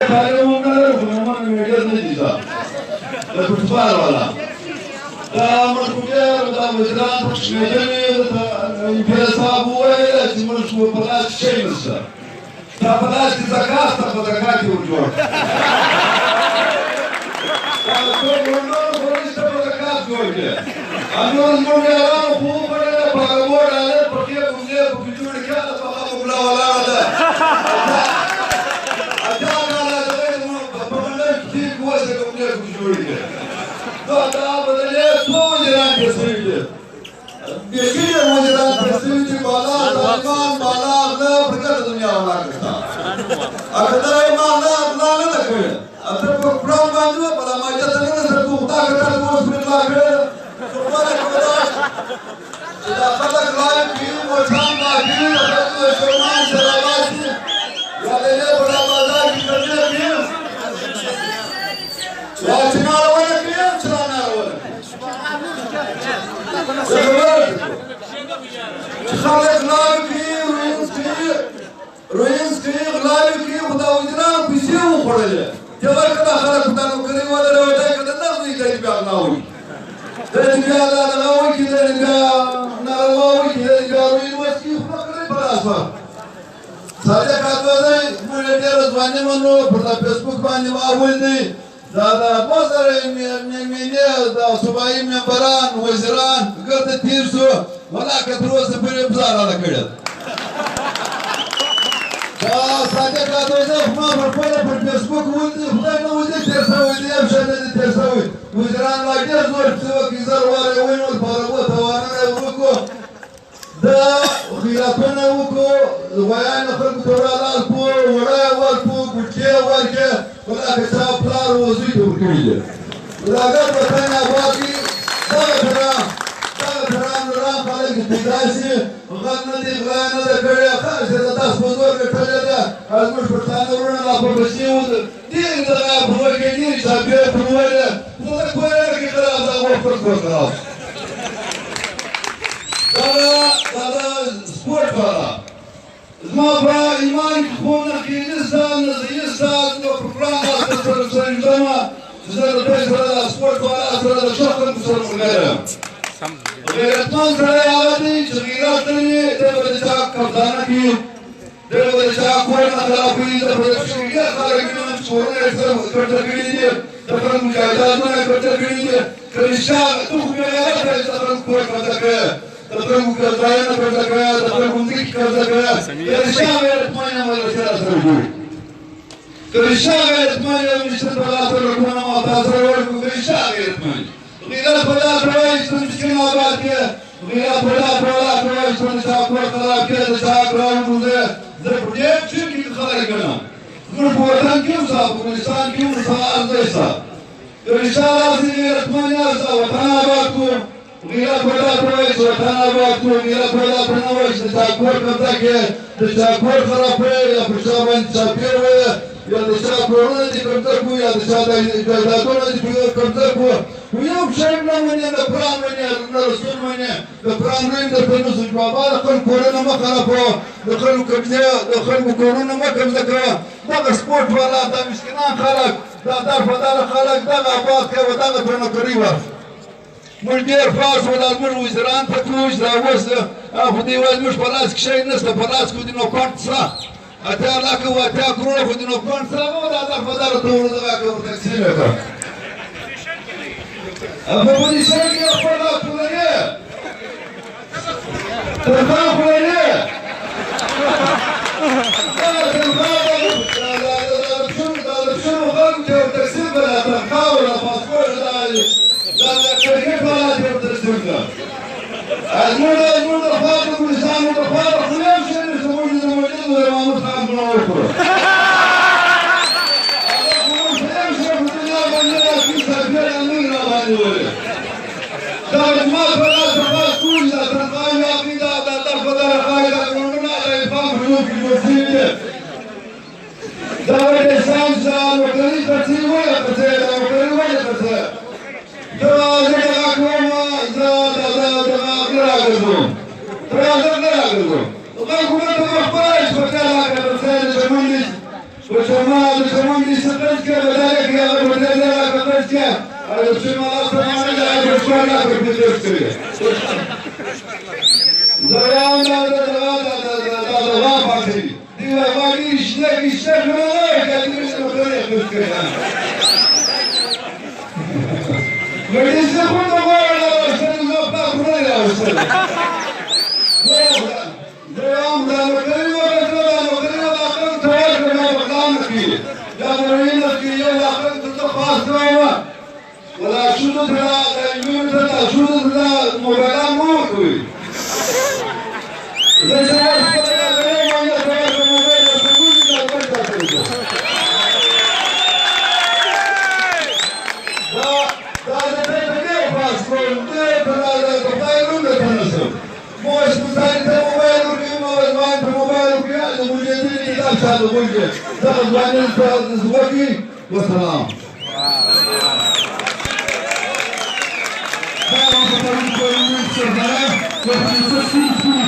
تعلیم نداره خودمان میگه ندیده. در فوتبال والا. در مرکوبیار در وزران میدونی در پیشاب وایه چیمون شو پلاس چی میشه. در پلاس زکات در زکاتی وجود. تو بردن خودش در زکات وجود. آنون مونیاران خوب بوده باور آله پکیه بوده بکیجوری که در فقط مبلا ولا ده. آجانا لازم بپرده چی کوچه بوده بکیجوری که. تو آدم بدلیه تو مجران کسیده. بیشتر مجران کسیده بالا زمان بالا نه پرکار دنیا والا کسا. اگر ایمان نه نکنه. اگر پرام باندو بالا ماجد نه سر تو خدا کرد تو اسمت لاغر. سوپر کوداش. اذا خلق لايق فيه وشام لاغر اگر شرمان شراباتی یا دلیه بالا بازار کی کرده فيه. یا چنار وله فيه چنار وله. خالق لايق فيه روینس فيه لايق فيه خدا وجران بيسيو خورله. جوار کدا خلق خدا نوکری والا رویدای کدا نزدی داری بیاد ناوی. داری بیاد ناوی کی داری بیاد ناوی کی داری بیاد روی مسکی خدا کری براسا. ساده کاتوازای مولیتی رزوانی منو پردا فیسبوک بانی واولدی. دادا بازاره می‌نیه دا صبحی می‌بران وزیران گرد تیرسو ولا کتروس پری بزارا لکړه. ساده کاتوازای ما پر فیسبوک ولدی خدای نو ولدی ترسوي ابشر ترسوي وزیران لاګر زور څو کی زر واره وینول پربو توانه وکړو دا خیراتونه وکړو وایي نه خلکو تورالال کو وړای ورکو ګټي ورکه ولا که څا پلار وځي ته ورکړي راګر وطن ابادي دا فرام رام خلک داسې غل نه دی غلا نه ده کړی خاصه د تاسو په زور کټلې ده ازموږ پښتانه ورونه لا په بشي و دي دا پروګې دي چې بیا پروګه دا کوی کې خلاص دا وفر کوه دا سپورت والا زما په ایمان خو نه کېږي نزدیستان نو پروګرام تاسو سره زما زه د پیسو سپورت والا سره د شخص سره مګرم غیرتمند سره آوازی چې غیرت لري د بدچا کپتانه کی د بدچا کوی نه خرابوي د بدچا خارګینو څورونه سره کټکړي دي د خپل مجاهدانو کټکړي دي کلیشا تو خو یې راځي د خپل کوی کټکړي د خپل مجاهدانو کټکړي د خپل مونږی کټکړي کلیشا غیرتمند ولا سره وي کلیشا غیرتمند مشته په سره کومه ما تاسو ورکو کلیشا غیرتمند غیرت پیدا کړئ چې مسکین آباد کې غیرت پیدا کړئ چې شاکور خراب کې د شاکران موزه زه په دې چې کې خبرې کوم موږ په وطن کې اوسه په افغانستان کې اوسه ارزښت رساله دې رحمانه اوسه وطن آباد کو غیرت پیدا کړئ چې وطن آباد کو غیرت پیدا کړئ چې شاکور کړه کې د شاکور خراب یا په شابان شاکر وي یا د شاکورونو دې کړه کو یا د شاکورونو دې کړه کو ویو شاید نمونه د پرام ونی د رسول ونی د پرام رنګ د پنځه جوابه د خپل کورونه مخالفه د خلکو کبنه د خلکو کورونه مکمزه کړه دا سپورت والا د مسکینان خلک دا درفدار خلک دا آباد کوي دا پرنه کوي ور موږ ډیر فاس ولا موږ وزران ته کوج دا وس په دې وایي موږ په لاس کې شي نشته په لاس کې د نو کارت سره اته علاقه و اته کروڑ خو د نو کارت سره دا درفدار ته ورته کوي تقسیم وکړه ابو بدي شيء يقول لك فلانية تلفان فلانية شنو خلق جو تكسير بلا تلفان ولا باسبور لا كيف ولا جو تكسير الموضة فاضل ولسان متفاضل خليهم شيء يسمونه زمجين ولا ما مصعب من أوروبا دار ما فلا تفاز كل تنقاي عقيدة دار فدار قاعدة كلنا على إفهام حلول المسلمين دار الإنسان سال وكريم تسير ولا تسير وكريم ولا تسير دار الأقوام دار غيرهم غيرهم وقال كنا تمخبرش وكلا كتسير شمندش وشمال قبلت كيف ذلك يا رب لا قبلت كيف على بسم الله سبحانه وتعالى بشكرنا في الدكتور زيان لا باقي دي باقي işler falan kendimiz böyle yapıyoruz Öyleyse burada bu arada senin laflar buraya yapsın. Devamlı bakayım bakın tavır bakın ki. Ya burayı ki ya bakın tuttu fazla var. Valla şurada da şurada da mobilden mu koy. Wassalam.